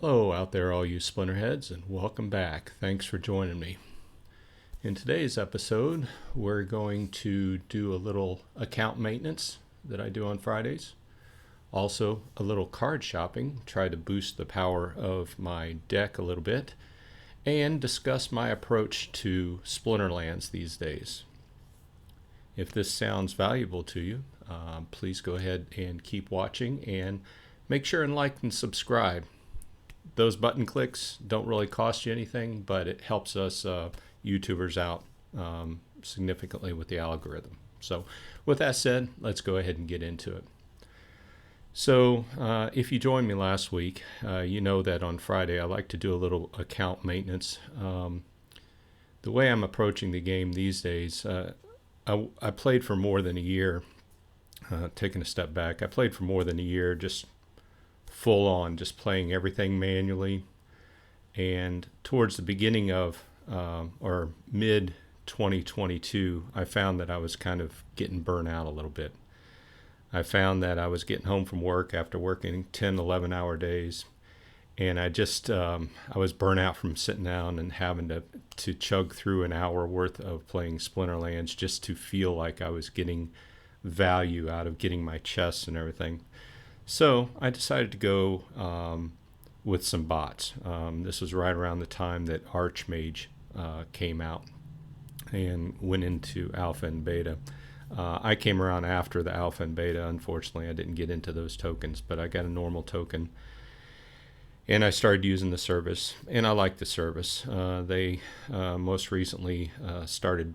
Hello out there, all you Splinterheads, and welcome back. Thanks for joining me. In today's episode, we're going to do a little account maintenance that I do on Fridays. Also, a little card shopping, try to boost the power of my deck a little bit, and discuss my approach to Splinterlands these days. If this sounds valuable to you, please go ahead and keep watching and make sure and like and subscribe. Those button clicks don't really cost you anything, but it helps us YouTubers out significantly with the algorithm. So with that said, let's go ahead and get into it. So if you joined me last week, you know that on Friday I like to do a little account maintenance. The way I'm approaching the game these days, I played for more than a year. Taking a step back, I played for more than a year, just full on, just playing everything manually. And towards the beginning of or mid 2022, I found that I was kind of getting burnt out a little bit. I found that I was getting home from work after working 10, 11-hour days, and I was burnt out from sitting down and having to chug through an hour worth of playing Splinterlands just to feel like I was getting value out of getting my chests and everything. So I decided to go with some bots. This was right around the time that Archmage came out and went into alpha and beta. I came around after the alpha and beta. Unfortunately, I didn't get into those tokens, but I got a normal token. And I started using the service, and I like the service. They most recently started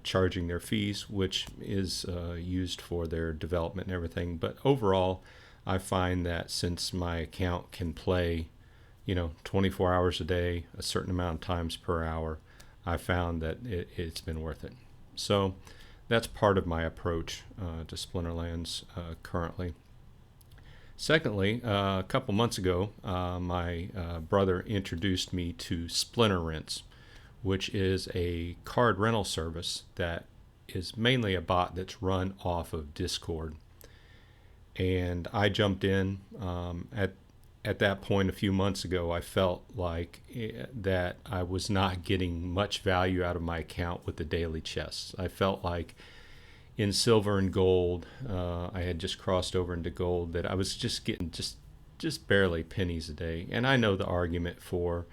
charging their fees, which is used for their development and everything. But overall, I find that since my account can play, 24 hours a day, a certain amount of times per hour, I found that it's been worth it. So that's part of my approach to Splinterlands currently. Secondly, a couple months ago, my brother introduced me to Splinterlands, which is a card rental service that is mainly a bot that's run off of Discord. And I jumped in at that point a few months ago. I felt like that I was not getting much value out of my account with the daily chests. I felt like in silver and gold, I had just crossed over into gold, that I was just getting just barely pennies a day. And I know the argument for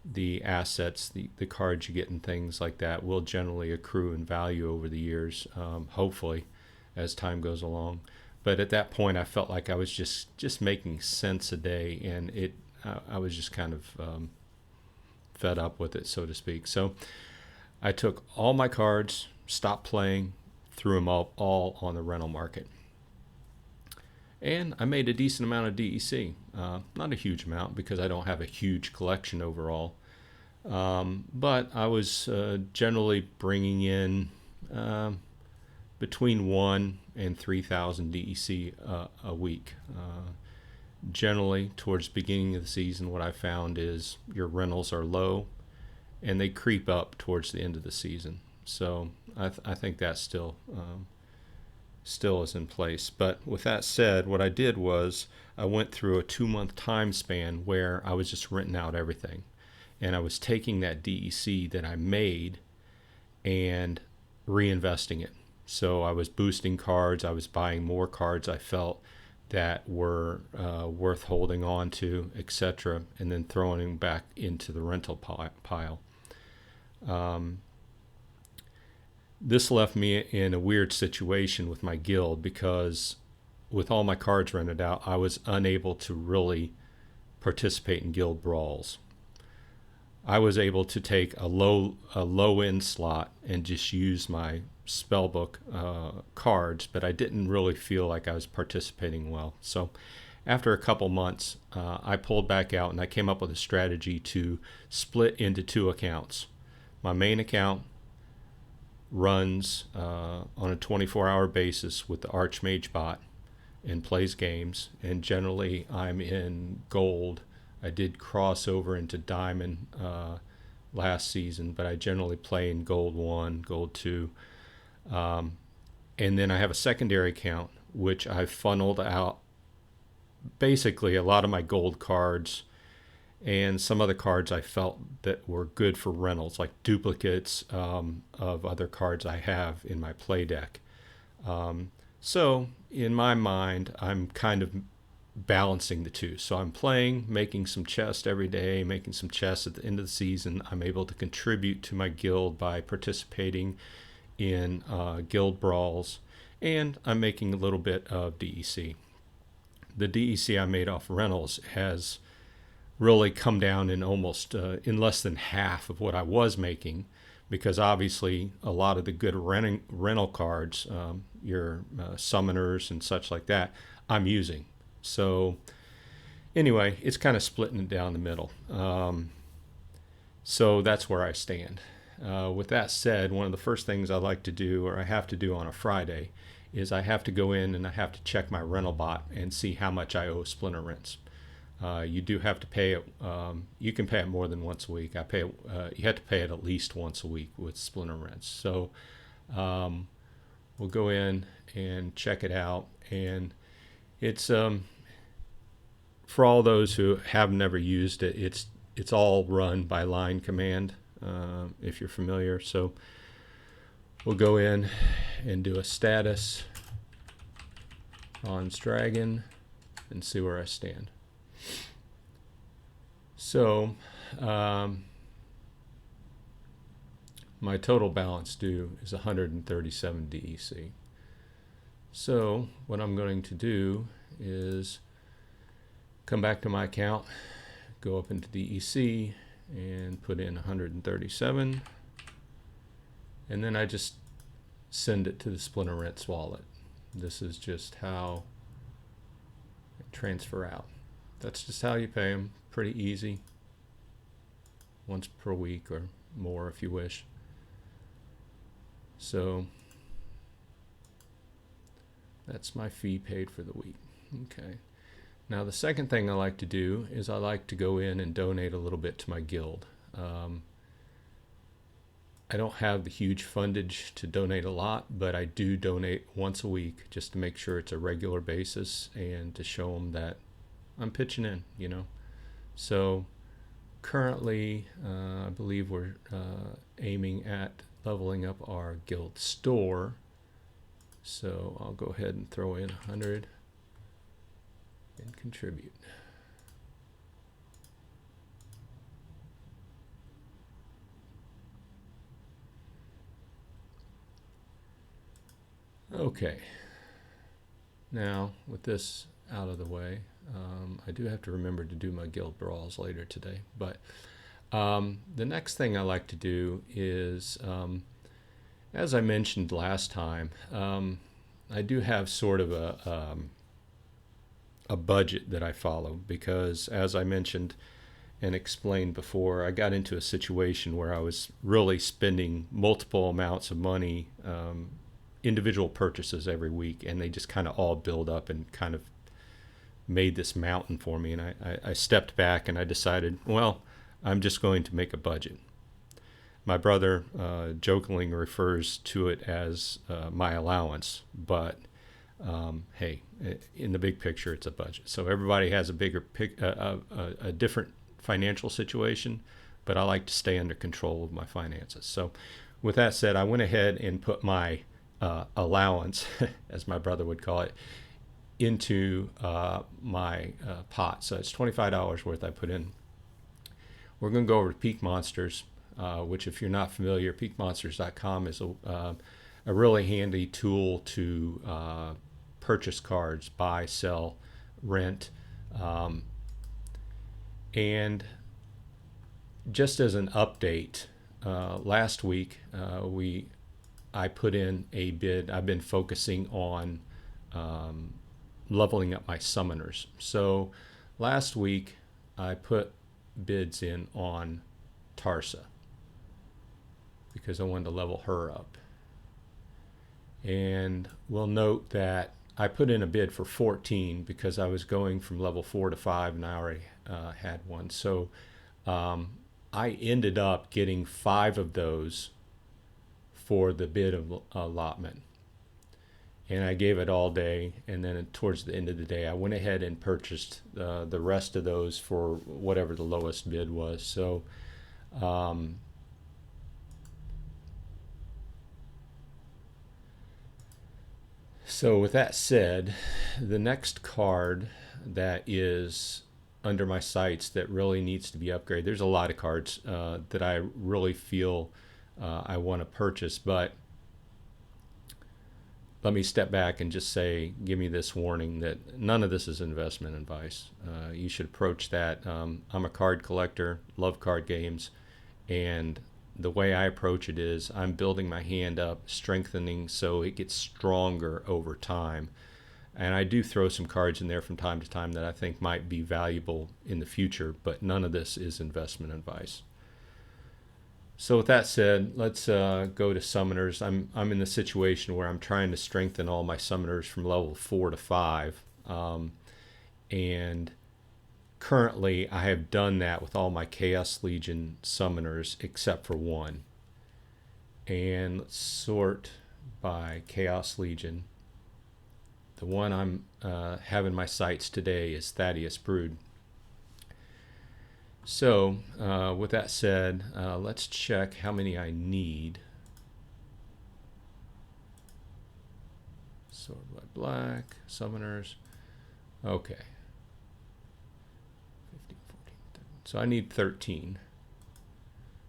the assets, the cards you get and things like that will generally accrue in value over the years, hopefully, as time goes along. But at that point, I felt like I was just making cents a day, and I was just kind of fed up with it, so to speak. So I took all my cards, stopped playing, threw them all on the rental market. And I made a decent amount of DEC. Not a huge amount because I don't have a huge collection overall. But I was generally bringing in between 1 and 3,000 DEC a week. Generally, towards the beginning of the season, what I found is your rentals are low and they creep up towards the end of the season. So I think that still is in place. But with that said, what I did was I went through a 2-month time span where I was just renting out everything. And I was taking that DEC that I made and reinvesting it. So I was boosting cards. I was buying more cards I felt that were worth holding on to, etc., and then throwing them back into the rental pile. This left me in a weird situation with my guild because with all my cards rented out, I was unable to really participate in guild brawls. I was able to take a low end slot and just use my spellbook cards, but I didn't really feel like I was participating well. So after a couple months, I pulled back out and I came up with a strategy to split into 2 accounts. My main account runs on a 24-hour basis with the Archmage bot and plays games, and generally I'm in gold. I did cross over into diamond last season, but I generally play in gold 1, gold 2. And then I have a secondary account which I funneled out basically a lot of my gold cards and some other cards I felt that were good for rentals, like duplicates of other cards I have in my play deck. So in my mind, I'm kind of balancing the two. So I'm playing, making some chest every day, making some chest at the end of the season. I'm able to contribute to my guild by participating in guild brawls, and I'm making a little bit of DEC. The DEC I made off rentals has really come down in almost in less than half of what I was making, because obviously a lot of the good rental cards, your summoners and such like that, I'm using. So anyway, it's kind of splitting it down the middle. So that's where I stand. With that said, one of the first things I like to do, or I have to do on a Friday, is I have to go in and I have to check my rental bot and see how much I owe Splinter Rents. You do have to pay it. You can pay it more than once a week. You have to pay it at least once a week with Splinter Rents. So we'll go in and check it out, and it's for all those who have never used it. It's all run by line command, if you're familiar. So we'll go in and do a status on Dragon and see where I stand. So my total balance due is 137 DEC. So what I'm going to do is come back to my account, go up into DEC and put in 137, and then I just send it to the Splinter Rents wallet. This is just how I transfer out. That's just how you pay them. Pretty easy. Once per week or more if you wish. So that's my fee paid for the week. Okay. Now the second thing I like to do is I like to go in and donate a little bit to my guild. I don't have the huge fundage to donate a lot, but I do donate once a week just to make sure it's a regular basis and to show them that I'm pitching in, you know. So currently, I believe we're aiming at leveling up our guild store. So I'll go ahead and throw in 100 and contribute. Okay. Now, with this out of the way, I do have to remember to do my guild brawls later today. But the next thing I like to do is, as I mentioned last time, I do have sort of a budget that I follow, because as I mentioned and explained before, I got into a situation where I was really spending multiple amounts of money, individual purchases every week, and they just kind of all build up and kind of made this mountain for me. And I stepped back and I decided, well, I'm just going to make a budget. My brother jokingly refers to it as my allowance, but hey, in the big picture, it's a budget. So everybody has a different financial situation, but I like to stay under control of my finances. So with that said, I went ahead and put my allowance, as my brother would call it, into my pot. So it's $25 worth I put in. We're going to go over to Peak Monsters, which, if you're not familiar, peakmonsters.com is a really handy tool to purchase cards, buy, sell, rent. And just as an update, last week I put in a bid. I've been focusing on leveling up my summoners. So last week I put bids in on Tarsa because I wanted to level her up. And we'll note that I put in a bid for 14 because I was going from level 4 to 5 and I already had one. So I ended up getting 5 of those for the bid of allotment. and I gave it all day. And then towards the end of the day, I went ahead and purchased the rest of those for whatever the lowest bid was. So um, so with that said, the next card that is under my sights that really needs to be upgraded. There's a lot of cards that I really feel I want to purchase, but let me step back and just say, give me this warning that none of this is investment advice. You should approach that. I'm a card collector, love card games, and the way I approach it is I'm building my hand up, strengthening so it gets stronger over time. And I do throw some cards in there from time to time that I think might be valuable in the future, but none of this is investment advice. So with that said, let's go to summoners. I'm in the situation where I'm trying to strengthen all my summoners from level 4 to 5. And currently I have done that with all my Chaos Legion summoners except for one. And let's sort by Chaos Legion. The one I'm having my sights today is Thaddeus Brood. So with that said, let's check how many I need. Sort by black, summoners. Okay. 15, 14, 13. So I need 13.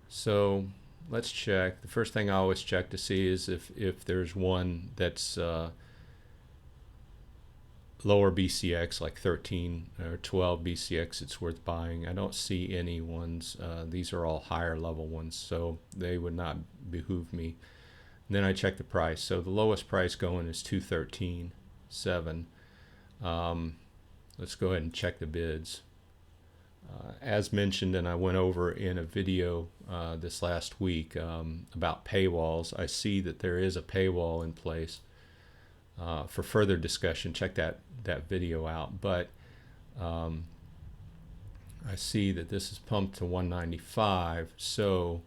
So let's check. The first thing I always check to see is if there's one that's lower BCX, like 13 or 12 BCX, it's worth buying. I don't see any ones. These are all higher level ones, so they would not behoove me. And then I check the price. So the lowest price going is 213.7. Let's go ahead and check the bids. As mentioned, and I went over in a video this last week about paywalls, I see that there is a paywall in place. For further discussion, check that video out. But I see that this is pumped to 195, so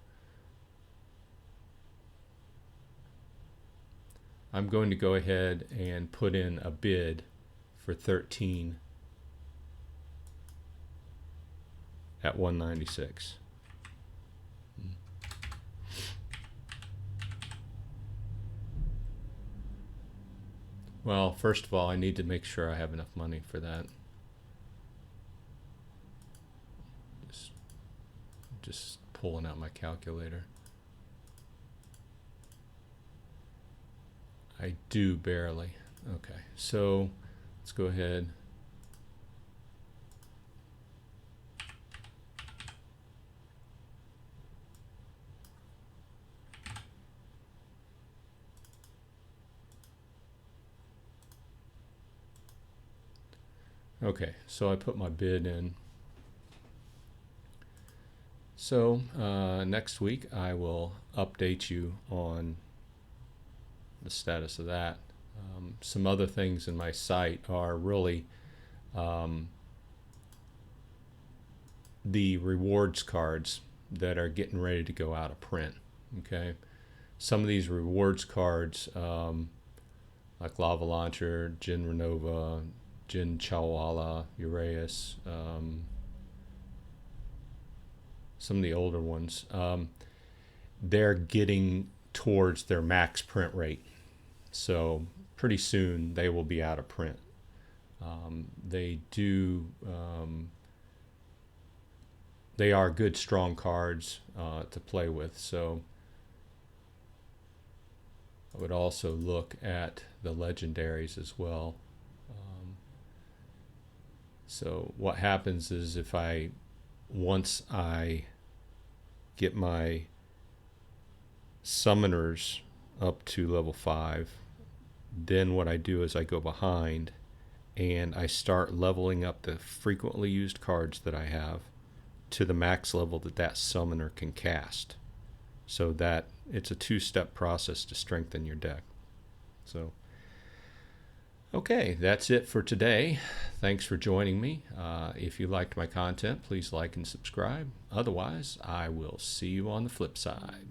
I'm going to go ahead and put in a bid for 13 at 196. Well, first of all, I need to make sure I have enough money for that. Just pulling out my calculator. I do barely. Okay, so let's go ahead. Okay, so I put my bid in. So next week I will update you on the status of that. Some other things in my site are really the rewards cards that are getting ready to go out of print. Okay, some of these rewards cards like Lava Launcher, Jin Renova, Jin Chawala, Uraeus, some of the older ones, they're getting towards their max print rate. So pretty soon they will be out of print. They are good, strong cards to play with. So I would also look at the legendaries as well. So what happens is once I get my summoners up to level 5, then what I do is I go behind and I start leveling up the frequently used cards that I have to the max level that summoner can cast, so that it's a two-step process to strengthen your deck. So okay, that's it for today. Thanks for joining me. If you liked my content, please like and subscribe. Otherwise, I will see you on the flip side.